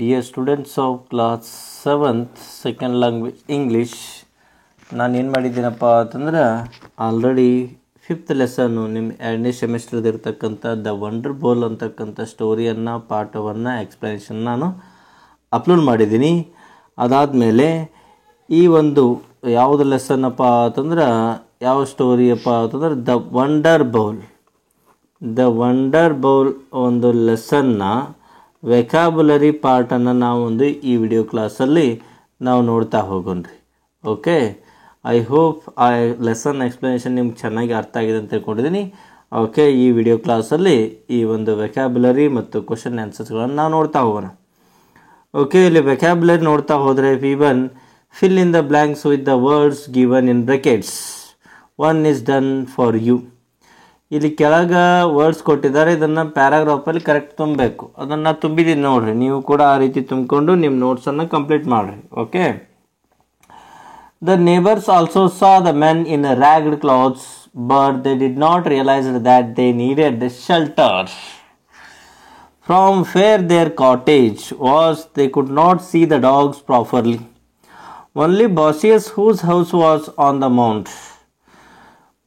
Dear students of class 7th second language English, ನಾನು ಏನು ಮಾಡಿದ್ದೀನಪ್ಪ ಅಂತಂದ್ರೆ ಆಲ್ರೆಡಿ 5th ಲೆಸನ್ನು ನಿಮ್ಮ 2ನೇ ಸೆಮಿಸ್ಟರ್ದಿರ್ತಕ್ಕಂಥ ದ ವಂಡರ್ ಬೋಲ್ ಅಂತಕ್ಕಂಥ ಸ್ಟೋರಿಯನ್ನು ಪಾಠವನ್ನು ಎಕ್ಸ್ಪ್ಲನೇಷನ್ ನಾನು ಅಪ್ಲೋಡ್ ಮಾಡಿದ್ದೀನಿ. ಅದಾದಮೇಲೆ ಈ ಒಂದು ಯಾವುದು ಲೆಸನ್ನಪ್ಪ ಅಂತಂದ್ರೆ ಯಾವ ಸ್ಟೋರಿಯಪ್ಪ ಅಂತಂದ್ರೆ ದ ವಂಡರ್ ಬೌಲ್ ಒಂದು ಲೆಸನ್ನ ವೆಕ್ಯಾಬುಲರಿ ಪಾರ್ಟನ್ನು ನಾವು ಈ ವಿಡಿಯೋ ಕ್ಲಾಸಲ್ಲಿ ನಾವು ನೋಡ್ತಾ ಹೋಗೋಣ್ರಿ. ಓಕೆ, ಐ ಹೋಪ್ ಆ ಲೆಸನ್ ಎಕ್ಸ್ಪ್ಲನೇಷನ್ ನಿಮ್ಗೆ ಚೆನ್ನಾಗಿ ಅರ್ಥ ಆಗಿದೆ ಅಂತ ತಿಳ್ಕೊಂಡಿದ್ದೀನಿ. ಓಕೆ, ಈ ವಿಡಿಯೋ ಕ್ಲಾಸಲ್ಲಿ ಈ ಒಂದು ವೆಕ್ಯಾಬುಲರಿ ಮತ್ತು ಕ್ವಶನ್ ಆನ್ಸರ್ಸ್ಗಳನ್ನು ನಾವು ನೋಡ್ತಾ ಹೋಗೋಣ. ಓಕೆ, ಇಲ್ಲಿ ವೆಕ್ಯಾಬುಲರಿ ನೋಡ್ತಾ ಹೋದರೆ P1 fill in the blanks with the words given in brackets. One is done for you. ಇಲ್ಲಿ ಕೆಳಗೆ ವರ್ಡ್ಸ್ ಕೊಟ್ಟಿದ್ದಾರೆ, ಇದನ್ನು ಪ್ಯಾರಾಗ್ರಾಫಲ್ಲಿ ಕರೆಕ್ಟ್ ತುಂಬಬೇಕು. ಅದನ್ನು ತುಂಬಿದ್ದೀನಿ ನೋಡಿರಿ, ನೀವು ಕೂಡ ಆ ರೀತಿ ತುಂಬಿಕೊಂಡು ನಿಮ್ಮ ನೋಟ್ಸನ್ನು ಕಂಪ್ಲೀಟ್ ಮಾಡಿರಿ. Okay, the neighbours also saw the men in ragged clothes, but they did not realize that they needed shelter from where their cottage was. They could not see the dogs properly. Only Bossius, whose house was on the mount,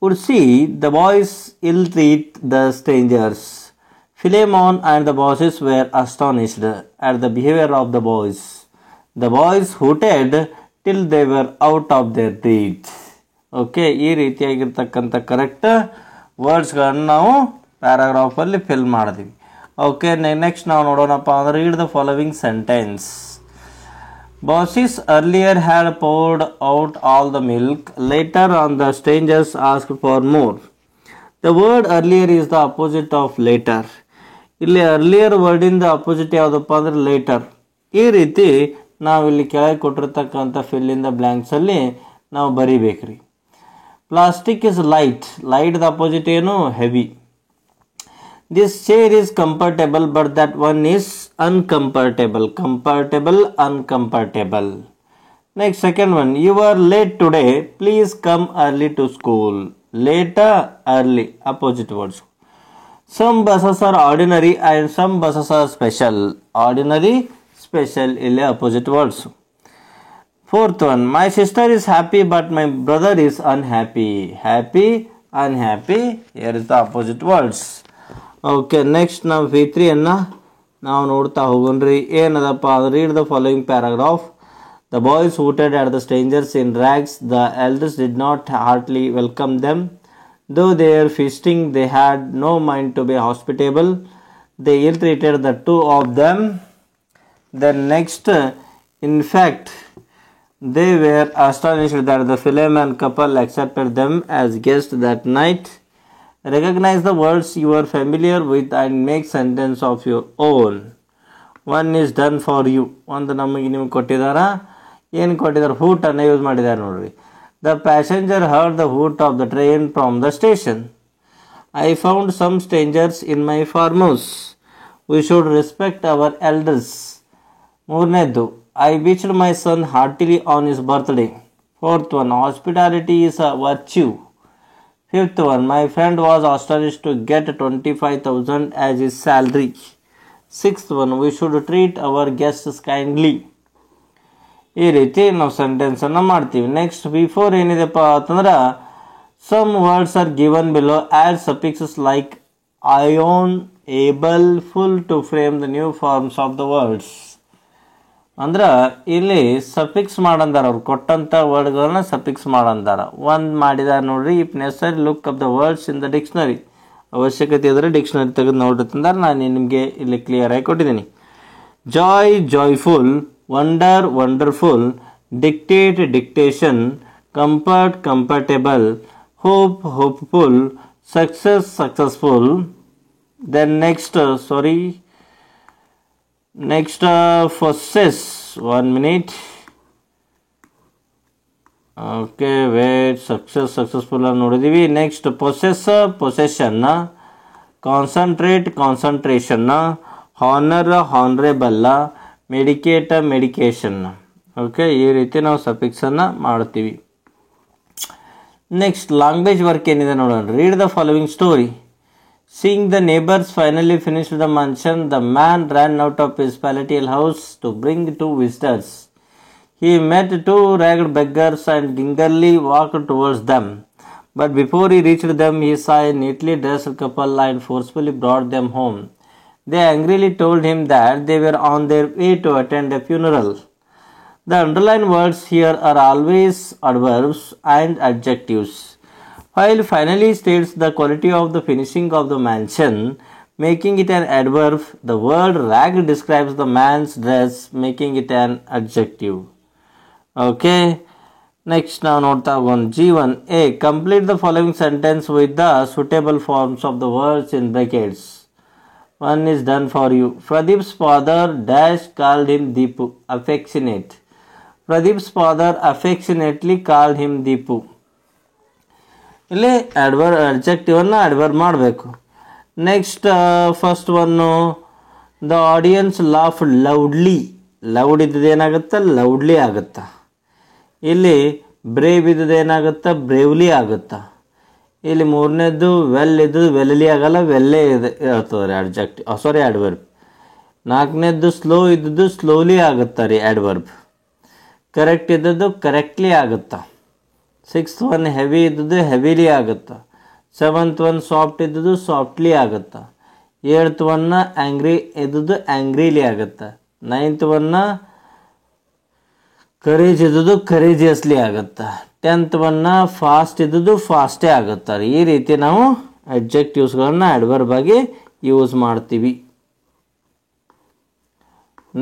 would see the boys ill-treat the strangers. Philemon and the bosses were astonished at the behavior of the boys. The boys hooted till they were out of their breath. Okay, ಈ ರೀತಿಯಾಗಿರ್ತಕ್ಕಂಥ correct ವರ್ಡ್ಸ್ಗಳನ್ನು ನಾವು ಪ್ಯಾರಾಗ್ರಾಫಲ್ಲಿ fill ಮಾಡಿದ್ವಿ. Okay, next ನಾವು ನೋಡೋಣಪ್ಪ ಅಂದ್ರೆ read the following sentence. Bosses earlier had poured out all the milk. Later on, the strangers asked for more. The word earlier is the opposite of later. ಇಲ್ಲಿ earlier word in the opposite ಯಾವುದಪ್ಪ ಅಂದ್ರೆ later. ಈ ರೀತಿ ನಾವು ಇಲ್ಲಿ ಕೆಳಗೆ ಕೊಟ್ಟಿರ್ತಕ್ಕಂಥ fill in the blanks ಅಲ್ಲಿ ನಾವು ಬರಿಬೇಕ್ರಿ. Plastic is light. Light the opposite ಏನು heavy. This chair is comfortable, but that one is uncomfortable. Comfortable, uncomfortable. Next, second one. You are late today. Please come early to school. Later, early. Opposite words. Some buses are ordinary and some buses are special. Ordinary, special. Ille opposite words. Fourth one. My sister is happy, but my brother is unhappy. Happy, unhappy. Here is the opposite words. Okay, next ನಾವು V3 ಅನ್ನು ನಾವು ನೋಡ್ತಾ ಹೋಗೋಣ್ರಿ. ಏನದಪ್ಪ ಅಂದ್ರೆ read the following paragraph. The boys hooted at the strangers in rags. The elders did not heartily welcome them. Though they were feasting, they had no mind to be hospitable. They ill-treated the two of them. Then next, in fact, they were astonished that the Philemon couple accepted them as guests that night. Recognize the words you are familiar with and make sentence of your own. One is done for you. ಒಂದು ನಮಗೆ ನಿಮಗೆ ಕೊಟ್ಟಿದಾರ, ಏನು ಕೊಟ್ಟಿದ್ದಾರೆ, ಹೂಟ್ ಅನ್ನು use ಮಾಡಿದ್ದಾರೆ ನೋಡ್ರಿ. The passenger heard the hoot of the train from the station. I found some strangers in my farmhouse. We should respect our elders. ಮೂರನೇದ್ದು, I wished my son heartily on his birthday. Fourth one, hospitality is a virtue. Fifth one, my friend was astonished to get 25,000 as his salary. Sixth one, we should treat our guests kindly. ಈ ರೀತಿ ನಾವು ಸೆಂಟೆನ್ಸನ್ನು ಮಾಡ್ತೀವಿ. Next B4 ಏನಿದೆಪ್ಪ ಅಂತಂದ್ರೆ some words are given below add suffixes like ion, able, ful to frame the new forms of the words. ಅಂದ್ರೆ ಇಲ್ಲಿ suffix ಮಾಡಂದಾರ, ಅವ್ರು ಕೊಟ್ಟಂಥ ವರ್ಡ್ಗಳನ್ನ ಸಫಿಕ್ಸ್ ಮಾಡಂದಾರ. ಒಂದು ಮಾಡಿದಾರೆ ನೋಡ್ರಿ, if ನೆಸರಿ look up the words in the dictionary. ಅವಶ್ಯಕತೆ ಇದ್ರೆ ಡಿಕ್ಷನರಿ ತೆಗೆದು ನೋಡ್ರಿ ತಂದಾರೆ. ನಾನು ನಿಮಗೆ ಇಲ್ಲಿ ಕ್ಲಿಯರ್ ಆಗಿ ಕೊಟ್ಟಿದ್ದೀನಿ. Joy, joyful, wonder, wonderful, dictate, dictation, comfort, comfortable, hope, hopeful, success, successful. Then next possess. 1 minute. Okay, wait. Successful ಆಗಿ ನೋಡಿದೀವಿ. Next possess, possession, concentrate, concentration, honour, honourable, medicate, medication. Okay, ಈ ರೀತಿ ನಾವು ಸಫಿಕ್ಸನ್ನು ಮಾಡ್ತೀವಿ. ನೆಕ್ಸ್ಟ್ ಲ್ಯಾಂಗ್ವೇಜ್ ವರ್ಕ್ ಏನಿದೆ ನೋಡೋಣ. Read the following story. Seeing the neighbors finally finished the mansion, the man ran out of his palatial house to bring two visitors. He met two ragged beggars and gingerly walked towards them. But before he reached them, he saw a neatly dressed couple and forcefully brought them home. They angrily told him that they were on their way to attend a funeral. The underlined words here are always adverbs and adjectives. While finally states the quality of the finishing of the mansion, making it an adverb, the word ragged describes the man's dress, making it an adjective. Okay. Next now note on G1. A. Complete the following sentence with the suitable forms of the words in brackets. One is done for you. Pradeep's father dash called him Deepu. Affectionate. Pradeep's father affectionately called him Deepu. ಇಲ್ಲಿ ಅಡ್ಜೆಕ್ಟಿವನ್ನು adverb ಮಾಡಬೇಕು. Next first ಒನ್ನು the audience laugh loudly. Loud ಇದ್ದದ್ದು ಏನಾಗುತ್ತೆ, loudly ಆಗುತ್ತಾ. ಇಲ್ಲಿ brave ಇದ್ದದ್ದು ಏನಾಗುತ್ತಾ, ಬ್ರೇವ್ಲಿ ಆಗುತ್ತಾ. ಇಲ್ಲಿ ಮೂರನೇದು ವೆಲ್ ಇದ್ದದ್ದು ವೆಲ್ಲಿ ಆಗಲ್ಲ, ವೆಲ್ಲೇ ಇರ್ತದೆ ರೀ ಅಡ್ಜೆಕ್ಟಿವ್ ಅಡ್ವರ್ಬ್. ನಾಲ್ಕನೇದು ಸ್ಲೋ ಇದ್ದದ್ದು ಸ್ಲೋಲಿ ಆಗುತ್ತಾ ರೀ ಅಡ್ವರ್ಬ್. ಕರೆಕ್ಟ್ ಇದ್ದದ್ದು ಕರೆಕ್ಟ್ಲಿ ಆಗುತ್ತಾ. ಸಿಕ್ಸ್ತ್ ಒನ್ ಹೆವಿ ಇದ್ದದ್ದು ಹೆವಿಲಿ ಆಗುತ್ತಾ. ಸೆವೆಂತ್ ಒನ್ ಸಾಫ್ಟ್ ಇದ್ದದ್ದು ಸಾಫ್ಟ್ಲಿ ಆಗುತ್ತಾ. ಏಳ್ತ್ ಒನ್ನ ಆ್ಯಂಗ್ರಿ ಇದ್ದದ್ದು ಆ್ಯಂಗ್ರಿಲಿ ಆಗುತ್ತಾ. ನೈನ್ತ್ ಒನ್ನ ಕರೇಜ್ ಇದ್ದದ್ದು ಕರೇಜಿಯಸ್ಲಿ ಆಗುತ್ತಾ. ಟೆಂತ್ ಒನ್ನ ಫಾಸ್ಟ್ ಇದ್ದದ್ದು ಫಾಸ್ಟೇ ಆಗುತ್ತಾರೆ. ಈ ರೀತಿ ನಾವು ಅಡ್ಜೆಕ್ಟಿವ್ಸ್ಗಳನ್ನ ಅಡ್ವರ್ಬ್ ಆಗಿ ಯೂಸ್ ಮಾಡ್ತೀವಿ.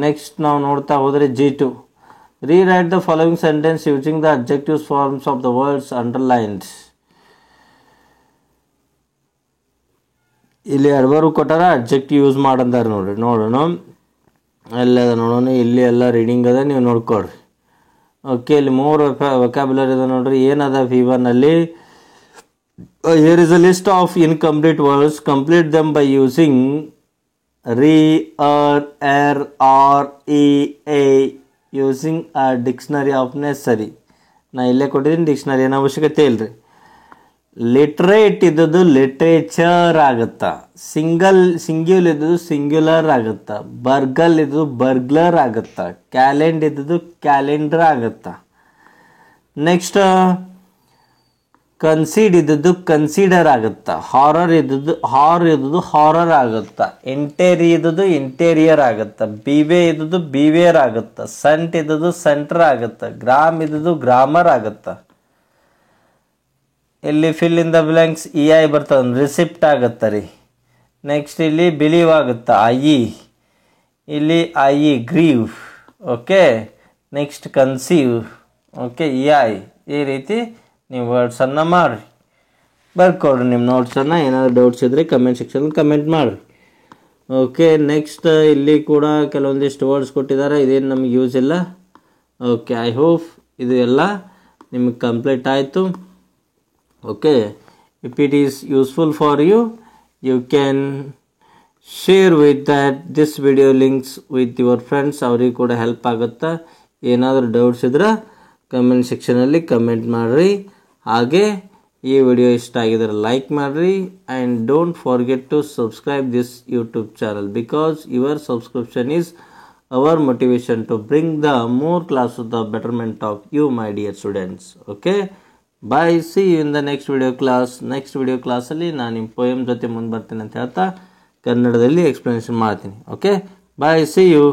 ನೆಕ್ಸ್ಟ್ ನಾವು ನೋಡ್ತಾ ಹೋದರೆ G2. Rewrite the following sentence using the adjectives forms of the words underlined. ಇಲ್ಲಿ ಅಡ್ವರ್ಬ್ ಕೊಟ್ಟಾರ, ಅಡ್ಜೆಕ್ಟಿವ್ ಯೂಸ್ ಮಾಡಂದಾರ ನೋಡ್ರಿ. ನೋಡೋಣ ಎಲ್ಲ ನೋಡೋಣ. ಇಲ್ಲಿ ಎಲ್ಲ ರೀಡಿಂಗ್ ಅದ, ನೀವು ನೋಡ್ಕೊಳ್ರಿ. ಓಕೆ, ಇಲ್ಲಿ 3 ವೊಕ್ಯಾಬ್ಯುಲರಿ ಅದ ನೋಡ್ರಿ. ಏನದ V1 ಅಲ್ಲಿ, here is a list of incomplete words. Complete them by using re, er, or, e, a using a dictionary of ನೆಸರಿ. ನಾ ಇಲ್ಲೇ ಕೊಟ್ಟಿದ್ದೀನಿ, ಡಿಕ್ಷ್ನರಿ ಏನು ಅವಶ್ಯಕತೆ ಇಲ್ಲರಿ. ಲಿಟ್ರೇಟ್ ಇದ್ದದ್ದು ಲಿಟ್ರೇಚರ್ ಆಗುತ್ತಾ. ಸಿಂಗ್ಯುಲ್ ಇದ್ದದ್ದು ಸಿಂಗ್ಯುಲರ್ ಆಗುತ್ತಾ. ಬರ್ಗಲ್ ಇದ್ದದ್ದು ಬರ್ಗ್ಲರ್ ಆಗುತ್ತಾ. ಕ್ಯಾಲೆಂಡ್ ಇದ್ದದ್ದು ಕ್ಯಾಲೆಂಡರ್ ಆಗುತ್ತಾ. ನೆಕ್ಸ್ಟ್ ಕನ್ಸೀಡ್ ಇದ್ದದ್ದು ಕನ್ಸಿಡರ್ ಆಗುತ್ತಾ. ಹಾರರ್ ಇದ್ದದ್ದು ಹಾರರ್ ಆಗುತ್ತಾ. ಇಂಟೇರಿ ಇದ್ದದ್ದು ಇಂಟೀರಿಯರ್ ಆಗುತ್ತಾ. ಬಿವೆ ಇದ್ದದ್ದು ಬಿವೇರ್ ಆಗುತ್ತಾ. ಸೆಂಟ್ ಇದ್ದದ್ದು ಸೆಂಟರ್ ಆಗುತ್ತಾ. ಗ್ರಾಮ್ ಇದ್ದದ್ದು ಗ್ರಾಮರ್ ಆಗುತ್ತಾ. ಇಲ್ಲಿ fill in the blanks EI ಬರ್ತದೆ, ರಿಸಿಪ್ಟ್ ಆಗುತ್ತಾ ರೀ. ನೆಕ್ಸ್ಟ್ ಇಲ್ಲಿ ಬಿಲೀವ್ ಆಗುತ್ತಾ, ಇಲ್ಲಿ grew. Okay, next conceive. Okay, EI. ಈ ರೀತಿ ನೀವು ವರ್ಡ್ಸನ್ನು ಮಾಡಿರಿ, ಬರ್ಕೊಡ್ರಿ ನಿಮ್ಮ ನೋಟ್ಸನ್ನು. ಏನಾದರೂ ಡೌಟ್ಸ್ ಇದ್ದರೆ ಕಮೆಂಟ್ ಸೆಕ್ಷನಲ್ಲಿ ಕಮೆಂಟ್ ಮಾಡಿರಿ. ಓಕೆ, ನೆಕ್ಸ್ಟ್ ಇಲ್ಲಿ ಕೂಡ ಕೆಲವೊಂದಿಷ್ಟು ವರ್ಡ್ಸ್ ಕೊಟ್ಟಿದ್ದಾರೆ, ಇದೇನು ನಮಗೆ ಯೂಸ್ ಇಲ್ಲ. ಓಕೆ, ಐ ಹೋಪ್ ಇದು ಎಲ್ಲ ನಿಮಗೆ ಕಂಪ್ಲೀಟ್ ಆಯಿತು. Okay, if it is useful for you, you can share with this video links with your friends. ಅವ್ರಿಗೆ ಕೂಡ ಹೆಲ್ಪ್ ಆಗುತ್ತಾ. ಏನಾದರೂ ಡೌಟ್ಸ್ ಇದ್ರೆ ಕಮೆಂಟ್ ಸೆಕ್ಷನಲ್ಲಿ ಕಮೆಂಟ್ ಮಾಡಿರಿ. ಹಾಗೆ ಈ ವಿಡಿಯೋ ಇಷ್ಟ ಆಗಿದ್ರೆ ಲೈಕ್ ಮಾಡಿರಿ. And don't forget to subscribe this YouTube channel, because your subscription is our motivation to bring the more class to the betterment of you, my dear students. Okay, bye, see you in the next video class. Next video class ಅಲ್ಲಿ ನಾನು ನಿಮ್ಮ poem ಜೊತೆ ಮುಂದೆ ಬರ್ತೀನಿ ಅಂತ ಹೇಳ್ತಾ ಕನ್ನಡದಲ್ಲಿ explanation ಮಾಡ್ತೀನಿ. Okay, bye, see you.